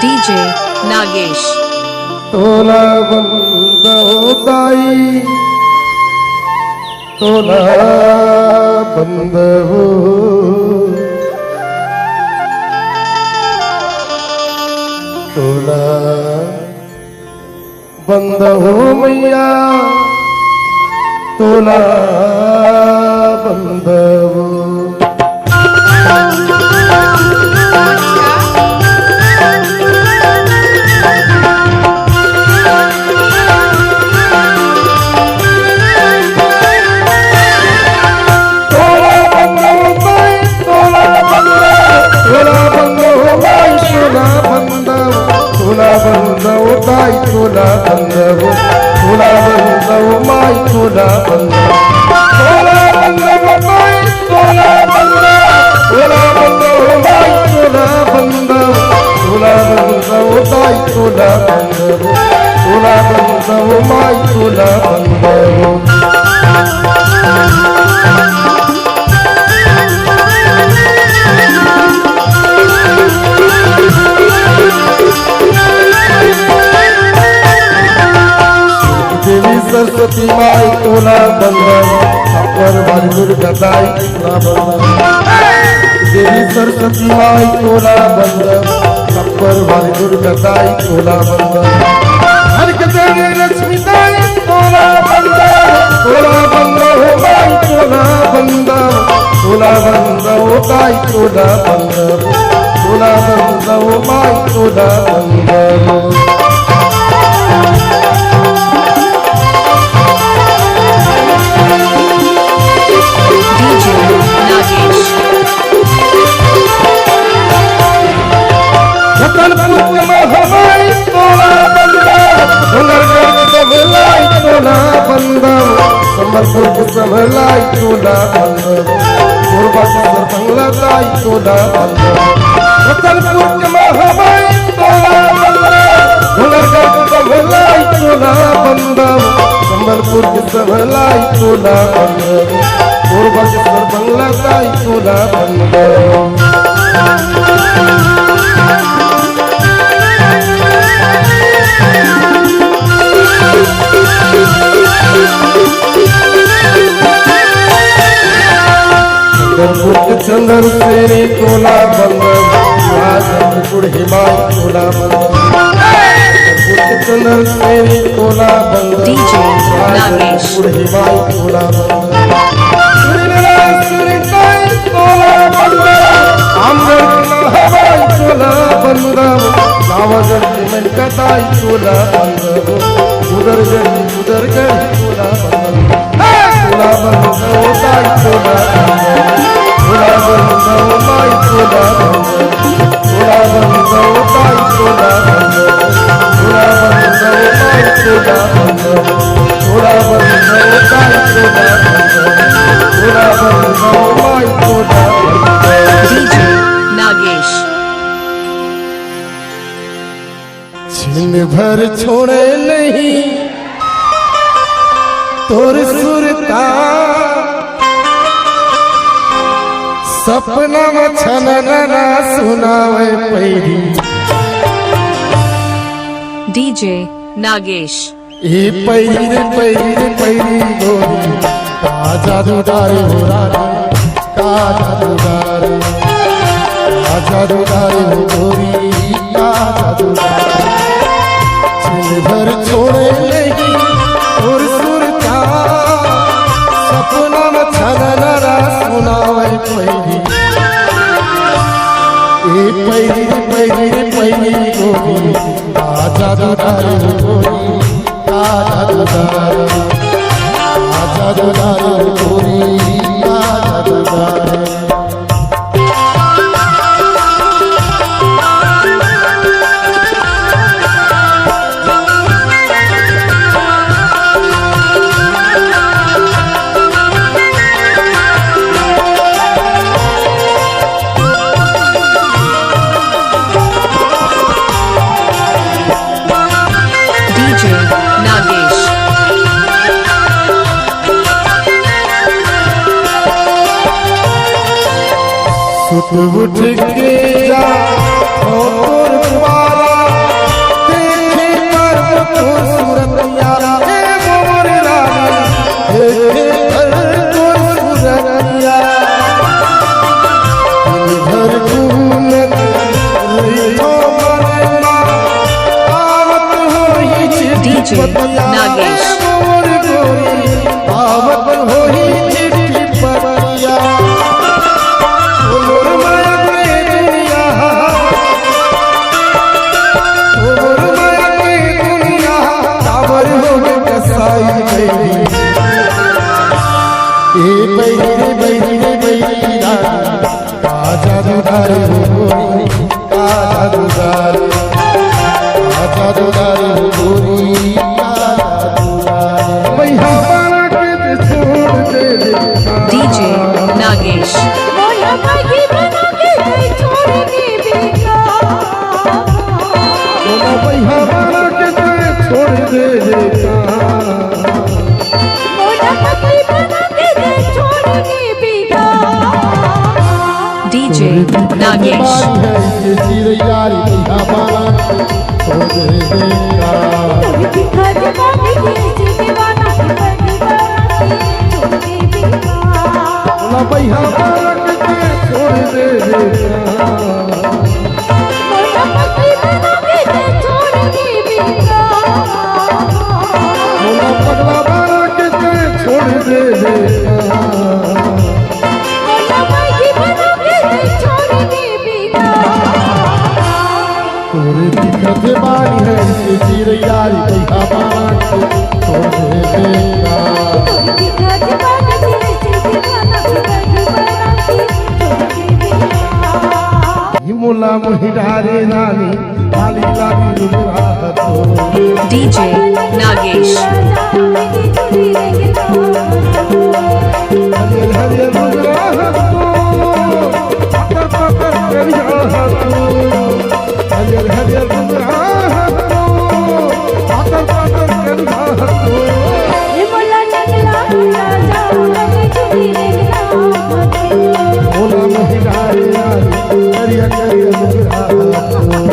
DJ Nagesh. तोला बंद होताई तोला बंद हो तोला बंद हो मैया तोला बंद हो तोला बंद होताई तोला बंद हो तोला बंद हो माई तोला बंद तोला बंद होताई तोला बंद तोला बंद हो माई तोला बंद तोला बंद होताई तोला बंद हो तोला बंद हो माई तोला बंद हो सरस्वती माई तोला बंद अपर वाली दुर्गा दाई तोला बंद देवी सरस्वती माई तोला बंद अपर वाली दुर्गा दाई तोला बंद हर के देवी लक्ष्मी दाई तोला बंद हो माई तोला बंद हो दाई तोला बंद हो माई तोला बंद संबलपुर के संभलाई तोला बंद पूर्वा के सरबंगला दाई तोला बंद रतनपुर के महामाई तोला बंद डोंगरगढ़ के संभलाई तोला बंद संबलपुर के संभलाई तोला बंद पूर्वा के सरबंगला दाई तोला बंद चंदन सेरी तोला बंद राजपुर हिमाय तोला बंद चंदन सेरी तोला बंद DJ Nagesh. राजपुर हिमाय तोला बंद तोला बंद आमगढ़ हवाई तोला बंद नावगढ़ में कटाई तोला बंद उधरगढ़ तोला बंद तोला बंद होताई तोला बंद तोला बंद हो माई तोला बंद तोला बंद होताई तोला बंद तोला बंद हो माई तोला बंद तोला बंद होताई तोला बंद तोला बंद हो माई तोला बंद DJ Nagesh. छिन भर छोड़े नहीं तोर सुरता सपना में छनना सुनावे पैरी DJ Nagesh. ए पैरी गोरी का जादूदारी हो रानी का जादूदारी हो गोरी का जादूदारी छिन भर छोड़े नहीं और सुरता सपना में छनना सुनावे पैरी ए पैरी गोरी का जादूदारी हो गोरी का जादूदारी हो गोरी का जादूदारी सुत उठ के जा और द्वारा दुलारे राजा दुलारे गोरी काला दुलारे भैया बारा के छोड़ दे DJ Nagesh. मोला भागी बना के छोड़ने बेगा बोला भैया बारा के छोड़ दे मोला भागी बना के छोड़ने बेगा DJ Nagesh. ये चिड़ियारी भैया बारा छोड़ दे दिखा जवानी ये दीवाना की बड़ी बना के छोड़ने बेगा बोला भैया बारा के छोड़ दे मोला भागी बना के छोड़ने बेगा बोला पगला बारा के छोड़ दे मोला भागी बना के छोड़ने बेगा तोरे दिखत बारी है ये चिड़ियारी भैया बारा के छोड़ देगा दिखा जवानी ये दीवाना की बड़ी बना के छोड़ने बेगा हिमुला मुहिडारे रानी लाली लाली रुला तो DJ Nagesh. हरियर हरियर रुला तो पकड़ पकड़ करिया तो हरियर हरियर रुला तो पकड़ पकड़ करिया तो हिमुला मुहिडारे रानी करिया करिया रुला तो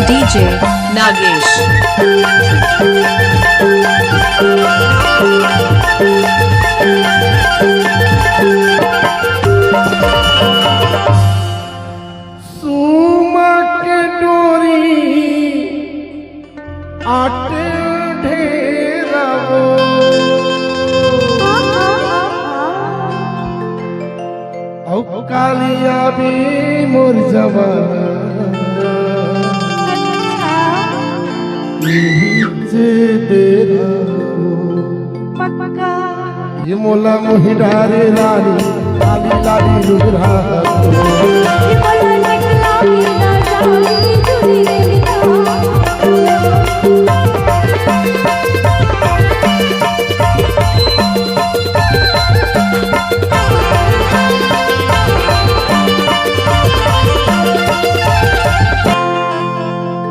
DJ Nagesh. सुमा के डोरी आटे ढेरावो औ कालिया भी मोर जवाना नीचे तेरा ये मोला मुहिडारे रानी लाली लाली रुगरा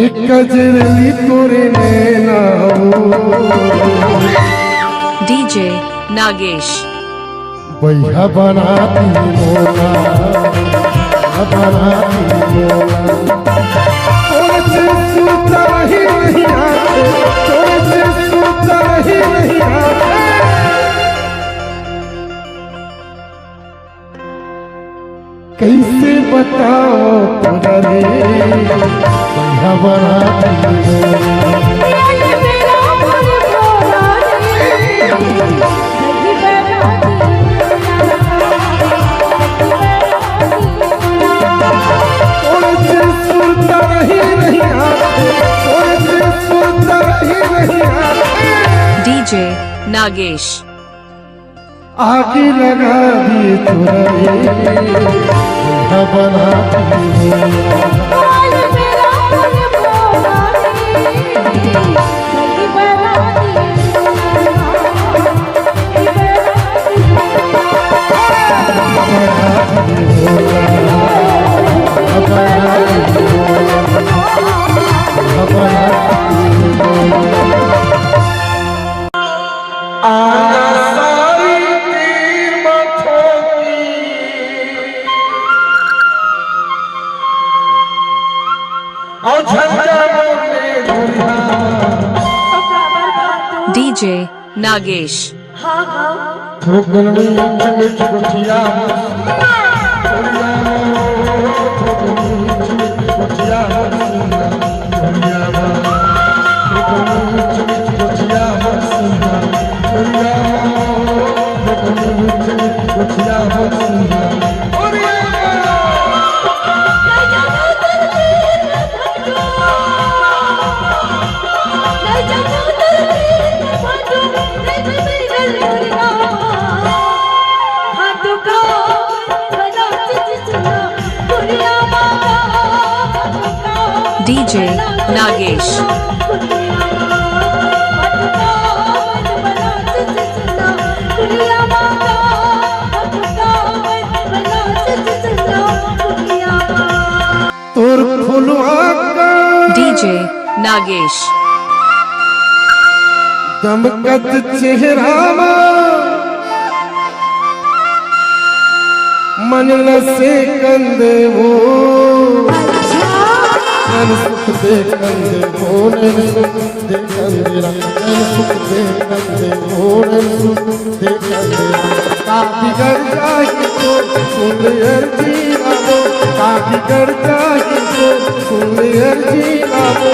एक गजरली तोरे नैना DJ Nagesh. भैया बनाती मोला बनाती मोला तोरे से सूता ही नहीं आते तोरे से सूता ही नहीं आते कैसे बताओ तुझे भैया बनाती मोला तोरे से सूता ही नहीं आते तोरे से सूता ही नहीं आते DJ Nagesh. आगे लगा दिए तुरंत बनाती DJ Nagesh. नहीं नागेश तोर फुलवा का डीजे नागेश दमकत चेहरा मनल से कंदे वो नन सुख दे कंदे वो नन सुख दे कंदेरा नन सुख दे कंदे वो नन सुख दे कंदेरा काफी कर जाए तो सुन अर्जी लाओ काफी कर जाए तो सुन अर्जी लाओ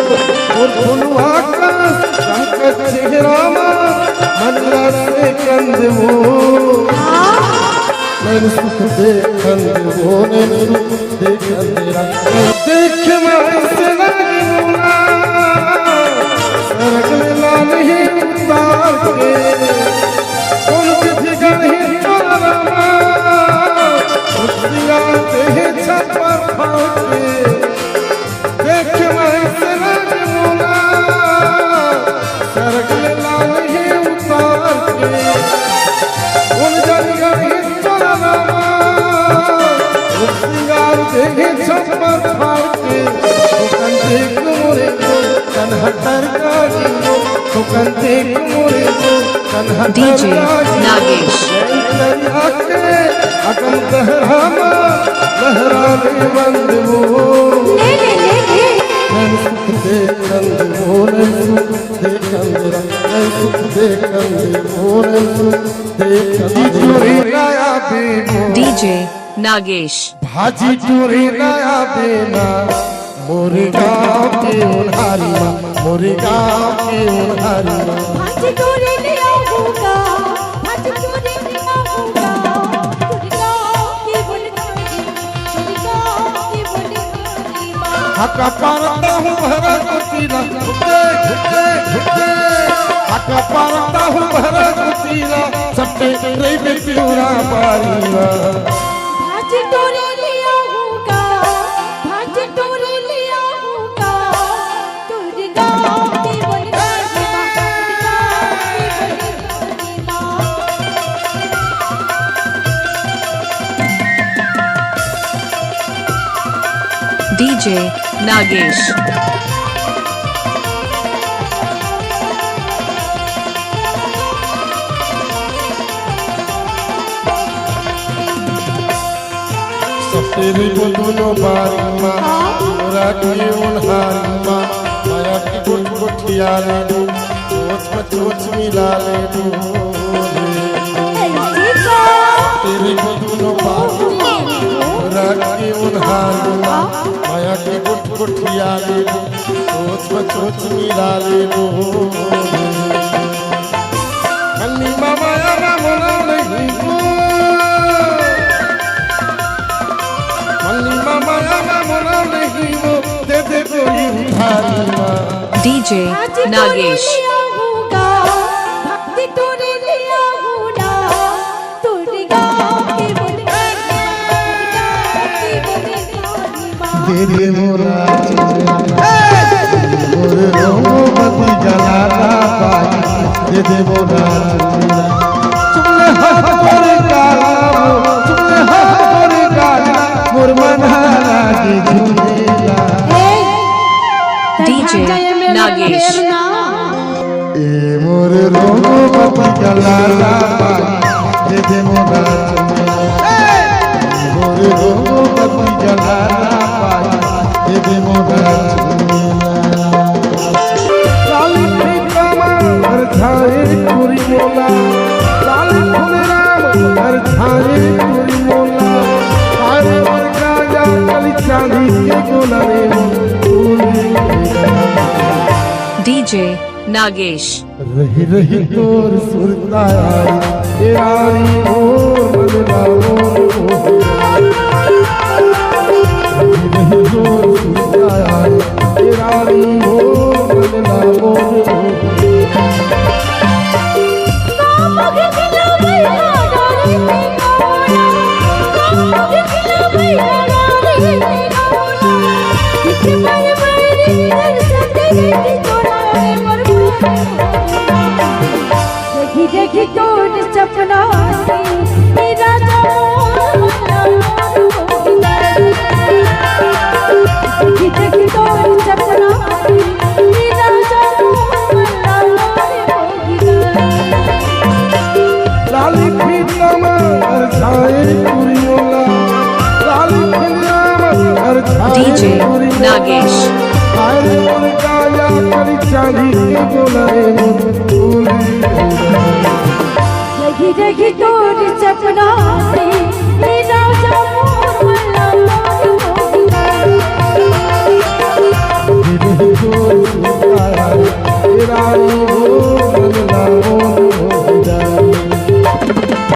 और फुलवा का दमकत चेहरा मनल से कंदे वो नैन सुख दे कंद वो नैन सुख दे कंदेरा देख मैं से लगूंगा सरग ला नहीं उतार के कौन तिथि गढ़ी तोरमा खुशियाँ दे छपर फाड़ के देख मैं से लगूंगा सरग ला नहीं उतार के कौन जगह देखे छप्पर फाड़ के ठोकन देख मोरे को कन्हतर का जीवो ठोकन देख मोरे को कन्हतर डीजे नागेश दरिया के अगम गहरामा लहराने बंद वो नैन सुख दे कंद वो नैन सुख दे कंदरा नैन सुख दे कंद वो नैन सुख दे कंद डीजे नागेश भाजी टोरी नया बेना मोरे गाँव के उन्हारी मोरे गाँव के उन्हारी भाजी टोरे ले आऊंगा भाजी टोरे ले आऊंगा तुरगांव की बुलगाड़ी तुरगांव की बुलगाड़ी हका पारता हूँ भरा कुतीला घुटे घुटे घुटे हका पारता हूँ भरा कुतीला सबके रही में प्यूरा पारीला भाजी टोरे ले आऊंगा भाजी टोरे ले आऊंगा तुरगांव की बुलगाड़ी डीजे नागेश तेरी को दोनों बारी माँ तोरा की उन्हारी माँ माया की गुट गुठिया ले दो चोच में चोच मिला ले दो तेरी को दोनों बारी तोरा की उन्हारी माँ माया की गुट गुठिया ले दो चोच में चोच मिला ले दो कन्नी मामा यारा मोना नहीं डीजे नागेश भक्ति टोरे ले आऊंगा तुरगांव की बुलगाड़ी दे दे मोरा मोरे रोमती जलाला पाई दे दे मोरा तुमने हाथ मोरे काला तुमने हाथ मोरे काला मोर मनहारा की झूलेला डीजे नागेश ए मोरे रोमती जलाला पाई दे दे मोरा मोरे रोमती जलाला पाई दे दे मोरा लाली प्रीतमा हर झाए पूरी मोला लाली फूल राम हर झाए पूरी मोला अरे मोर गाजा कली चांदी के गोला रे डीजे नागेश रही रही तोर सुरता आई ए रानी हो मनला हो रही रही तोर सुरता आई ए रानी हो मनला हो भैया देखी तोर सपना से राजा देखी तोर सपना से राजा लाली फीता में हर छाए पुरियोला लाली फीता में हर छाए DJ नागेश आए उनका या करी चांदी बोले देखी देखी तोर सपना से